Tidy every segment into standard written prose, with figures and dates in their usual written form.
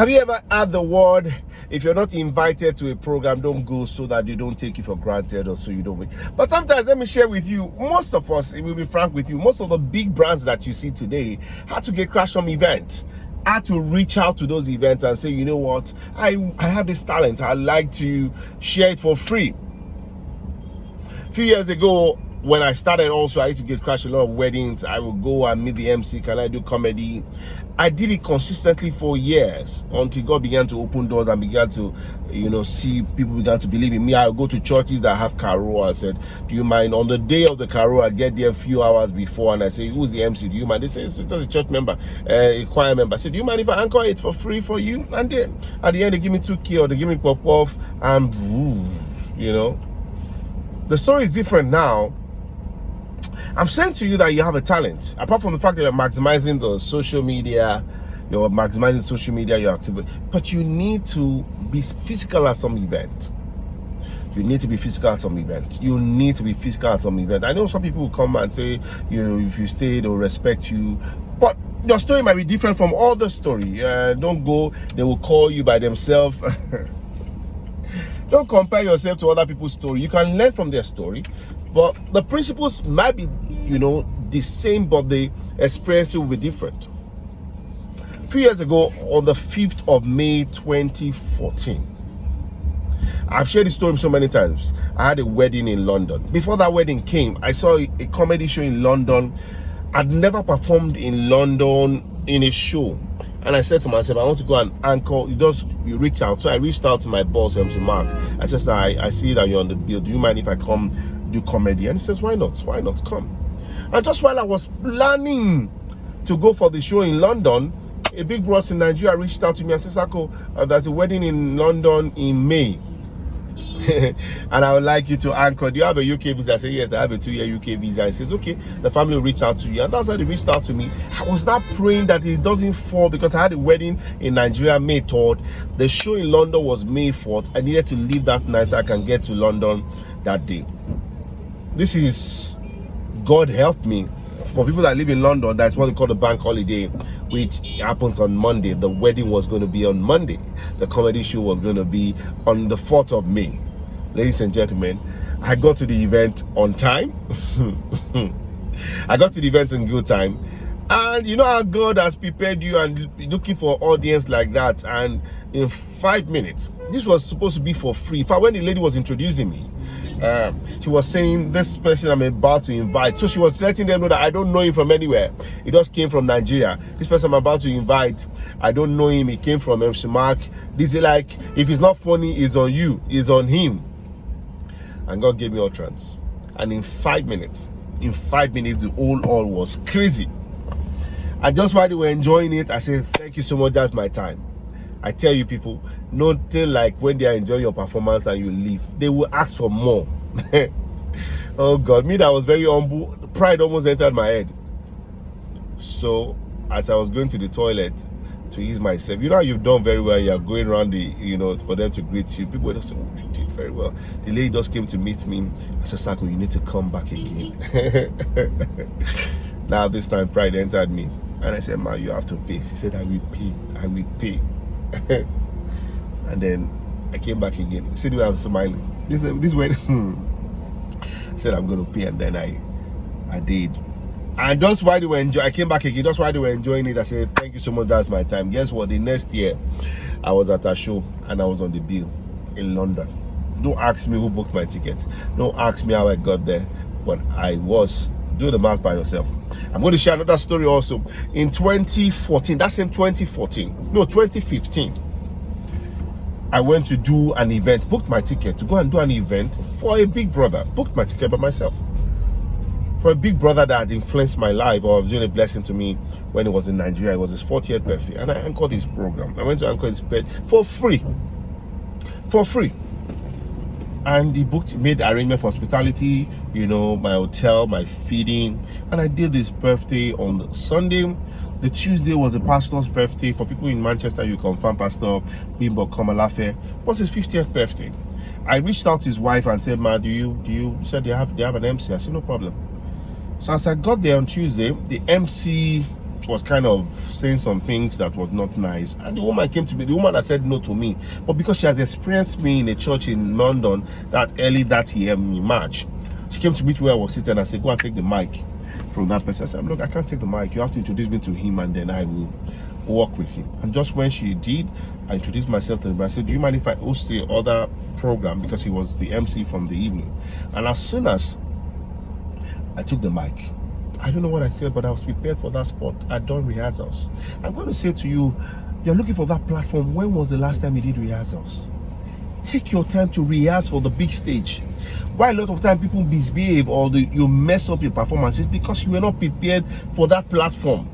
Have you ever had the word, if you're not invited to a program, don't go, so that they don't take you for granted or so you don't win? But sometimes, let me share with you, most of us, it will be frank with you, most of the big brands that you see today had to get crashed from events. Had to reach out to those events and say, you know what, I have this talent, I'd like to share it for free. A few years ago, when I started also, I used to get crashed a lot of weddings. I would go and meet the MC, can I do comedy? I did it consistently for years until God began to open doors and began to, see people began to believe in me. I would go to churches that have carol. I said, do you mind? On the day of the carol, I get there a few hours before and I say, who's the MC? Do you mind? They say, it's just a church member, a choir member. I said, do you mind if I anchor it for free for you? And then at the end, they give me 2K or they give me pop-off and, The story is different now. I'm saying to you that you have a talent. Apart from the fact that you're maximizing the social media, you're activity, but you need to be physical at some event. You need to be physical at some event. I know some people will come and say, if you stay, they'll respect you. But your story might be different from other story. Don't go, they will call you by themselves. Don't compare yourself to other people's story. You can learn from their story, but the principles might be, the same, but the experience will be different. A few years ago, on the 5th of May, 2014, I've shared this story so many times. I had a wedding in London. Before that wedding came, I saw a comedy show in London. I'd never performed in London in a show. And I said to myself, I want to go and anchor. You reach out. So I reached out to my boss, MC Mark. I said, I see that you're on the bill. Do you mind if I come do comedy? And he says, why not? Why not? Come. And just while I was planning to go for the show in London, a big boss in Nigeria reached out to me and said, Sako, there's a wedding in London in May. And I would like you to anchor. Do you have a UK visa? I said, yes, I have a 2-year UK visa. He says, okay, the family will reach out to you. And that's how they reached out to me. I was not praying that it doesn't fall, because I had a wedding in Nigeria May 3rd. The show in London was May 4th. I needed to leave that night so I can get to London that day. This is, God help me. For people that live in London, that's what they call the bank holiday, which happens on Monday. The wedding was going to be on Monday. The comedy show was going to be on the 4th of May. Ladies and gentlemen, I got to the event on time. I got to the event in good time. And you know how God has prepared you and looking for audience like that. And in 5 minutes, this was supposed to be for free. In fact, when the lady was introducing me, she was saying, this person I'm about to invite. So she was letting them know that I don't know him from anywhere. He just came from Nigeria. This person I'm about to invite, I don't know him. He came from MC Mark. This is like, if it's not funny, it's on you. It's on him. And God gave me utterance. And in 5 minutes, the whole hall was crazy. And just while they were enjoying it, I said, thank you so much, that's my time. I tell you people, nothing like when they are enjoying your performance and you leave. They will ask for more. Oh God, me that was very humble, pride almost entered my head. So as I was going to the toilet to ease myself, you know how you've done very well, you're going around the, for them to greet you. People just say, oh, you did very well. The lady just came to meet me. I said, Sako, you need to come back again. Now this time pride entered me. And I said, ma, you have to pay. She said, I will pay. And then I came back again. See the way I'm smiling. This way. I said I'm gonna pay, and then I did. And just while they were enjoying, I came back again. Just while they were enjoying it, I said, thank you so much, that's my time. Guess what? The next year, I was at a show and I was on the bill in London. Don't ask me who booked my ticket. Don't ask me how I got there, but I was. Do the math by yourself. I'm going to share another story also. In 2014, that's in 2014, no, 2015, I went to do an event, booked my ticket to go and do an event for a big brother. Booked my ticket by myself. For a big brother that had influenced my life or was really a blessing to me when he was in Nigeria. It was his 40th birthday, and I anchored his program. I went to anchor his birthday for free. For free. And he made arrangement for hospitality, my hotel, my feeding. And I did his birthday on the Sunday. The Tuesday was the pastor's birthday. For people in Manchester, you confirm Pastor Bimbo Komalafe. It was his 50th birthday. I reached out to his wife and said, ma, do you said they have an MC? I said, no problem. So as I got there on Tuesday, the MC was kind of saying some things that was not nice, and the woman came to me, the woman that said no to me, but because she has experienced me in a church in London that early that year in March, she came to meet where I was sitting and I said, go and take the mic from that person. I said, look, I can't take the mic, you have to introduce me to him and then I will work with him. And just when she did, I introduced myself to him. I said, do you mind if I host the other program, because he was the MC from the evening. And as soon as I took the mic, I don't know what I said, but I was prepared for that spot. I'd done rehearsals. I'm going to say to you, you're looking for that platform. When was the last time you did rehearsals? Take your time to rehearse for the big stage. Why a lot of time people misbehave or you mess up your performances because you were not prepared for that platform.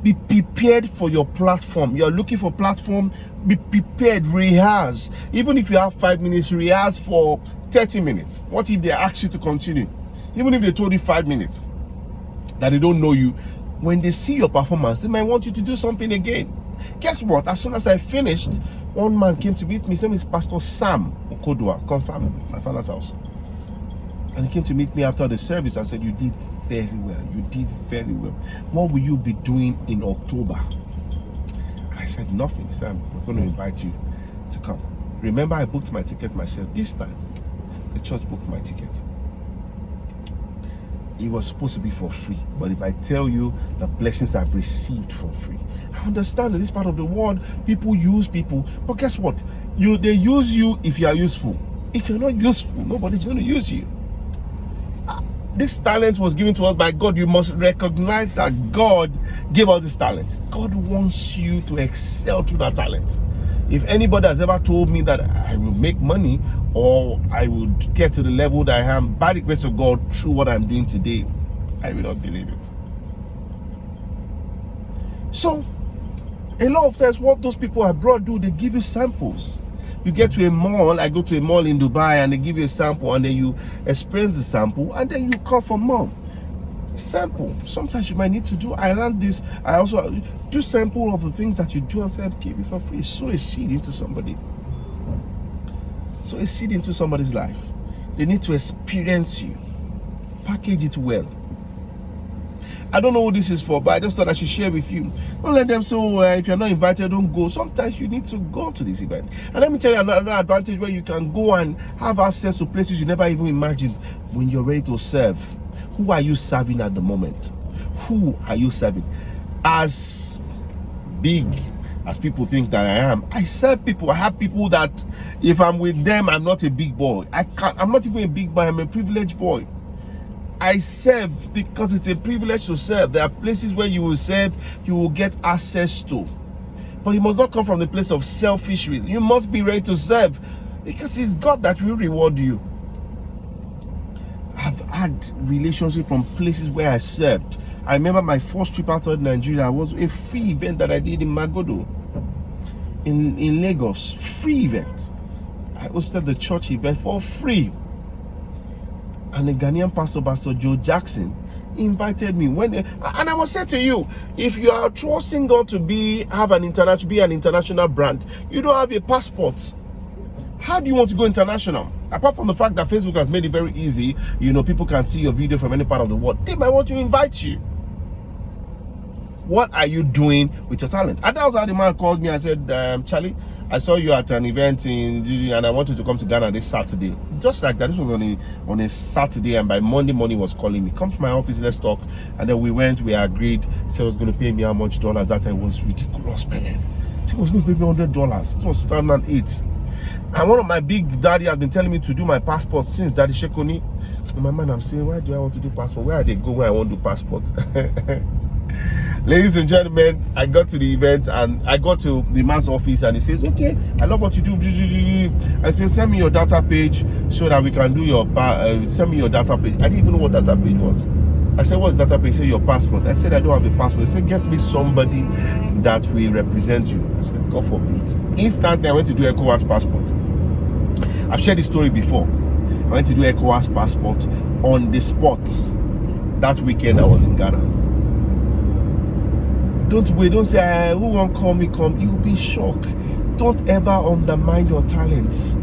Be prepared for your platform. You're looking for platform, be prepared, rehearse. Even if you have 5 minutes, rehearse for 30 minutes. What if they ask you to continue? Even if they told you 5 minutes, that they don't know you, when they see your performance, they might want you to do something again. Guess what? As soon as I finished, one man came to meet me. His name is Pastor Sam Okodua, confirm my father's house. And he came to meet me after the service and said, you did very well. You did very well. What will you be doing in October? I said, nothing. He said, we're going to invite you to come. Remember, I booked my ticket myself. This time, the church booked my ticket. It was supposed to be for free, but if I tell you the blessings I've received for free, I understand that this part of the world, people use people, but guess what? They use you if you are useful. If you're not useful, nobody's going to use you. This talent was given to us by God. You must recognize that God gave us this talent. God wants you to excel through that talent. If anybody has ever told me that I will make money or I would get to the level that I am by the grace of God through what I'm doing today, I will not believe it. So, a lot of times what those people abroad do, they give you samples. You get to a mall, I go to a mall in Dubai and they give you a sample and then you experience the sample and then you come for more. Sample. Sometimes you might need to do. I learned this. I also do sample of the things that you do and say, give it for free. Sow a seed into somebody. Sow a seed into somebody's life. They need to experience you. Package it well. I don't know who this is for, but I just thought I should share with you. Don't let them say, if you're not invited, don't go. Sometimes you need to go to this event. And let me tell you another advantage where you can go and have access to places you never even imagined when you're ready to serve. Who are you serving at the moment? Who are you serving? As big as people think that I am, I serve people. I have people that if I'm with them, I'm not a big boy. I'm not even a big boy. I'm a privileged boy. I serve because it's a privilege to serve. There are places where you will serve, you will get access to. But it must not come from the place of selfish reason. You must be ready to serve because it's God that will reward you. I've had relationships from places where I served. I remember my first trip outside Nigeria was a free event that I did in Magodo, in Lagos. Free event. I hosted the church event for free. And the Ghanaian Pastor Joe Jackson invited me and I must say to you, if you are trusting God to be an international brand, you don't have a passport. How do you want to go international? Apart from the fact that Facebook has made it very easy, people can see your video from any part of the world. They might want to invite you. What are you doing with your talent? And that was how the man called me and said, Charlie, I saw you at an event and I wanted to come to Ghana this Saturday. Just like that, this was on a Saturday, and by Monday morning he was calling me. Come to my office, let's talk. And then we agreed. He said he was going to pay me how much dollars. That time was ridiculous, man. He said he was going to pay me $100. It was 2008. And one of my big daddy has been telling me to do my passport since Daddy Shekoni. In my mind, I'm saying, why do I want to do passport? Where are they going when I want to do passport? Ladies and gentlemen, I got to the event and I got to the man's office and he says, okay, I love what you do. I said, send me your data page so that we can do send me your data page. I didn't even know what data page was. I said, what's data page? He said, your passport. I said, I don't have a passport. He said, get me somebody that will represent you. I said, God forbid. Instantly, I went to do ECOWAS passport. I've shared this story before. I went to do ECOWAS passport on the spot. That weekend I was in Ghana. Don't wait, don't say, who won't call me, come. You'll be shocked. Don't ever undermine your talents.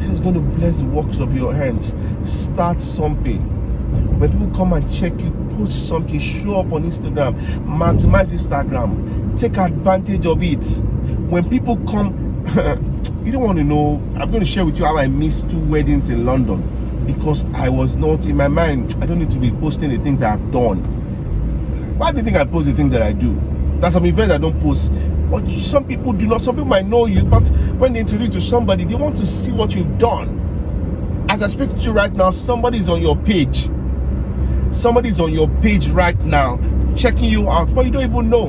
He's going to bless the works of your hands. Start something. When people come and check you, post something, show up on Instagram, maximize Instagram, take advantage of it. When people come, you don't want to know. I'm going to share with you how I missed 2 weddings in London because I was not in my mind. I don't need to be posting the things I have done. Why do you think I post the things that I do? There's some events I don't post. But some people do not. Some people might know you, but when they introduce you to somebody, they want to see what you've done. As I speak to you right now, somebody's on your page. Somebody's on your page right now, checking you out, but you don't even know.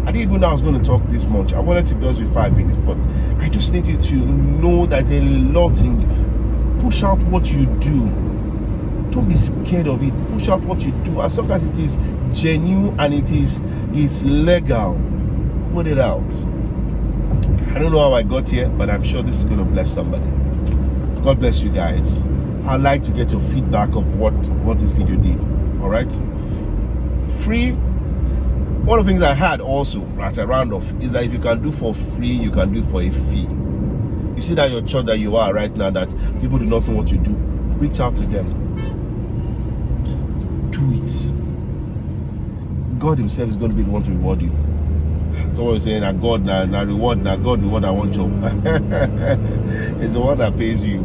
I didn't even know I was going to talk this much. I wanted to be just with 5 minutes, but I just need you to know there's a lot in you. Push out what you do. Don't be scared of it. Push out what you do. As long as it is genuine and it's legal, put it out. I don't know how I got here, but I'm sure this is going to bless somebody. God bless you guys. I'd like to get your feedback of what this video did. All right. Free. One of the things I had also as a round off is that if you can do for free, you can do for a fee. You see that your church that you are right now, that people do not know what you do, reach out to them. Do it. God himself is going to be the one to reward you. Someone is saying that God now reward I want job. It's the one that pays you.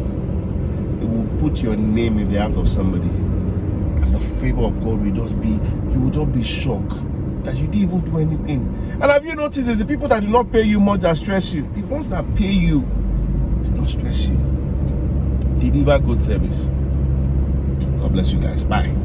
It will put your name in the heart of somebody, and the favor of God will just be, you will just be shocked that you didn't even do anything. And have you noticed it's the people that do not pay you much that stress you? The ones that pay you do not stress you. Deliver good service. God bless you guys. Bye.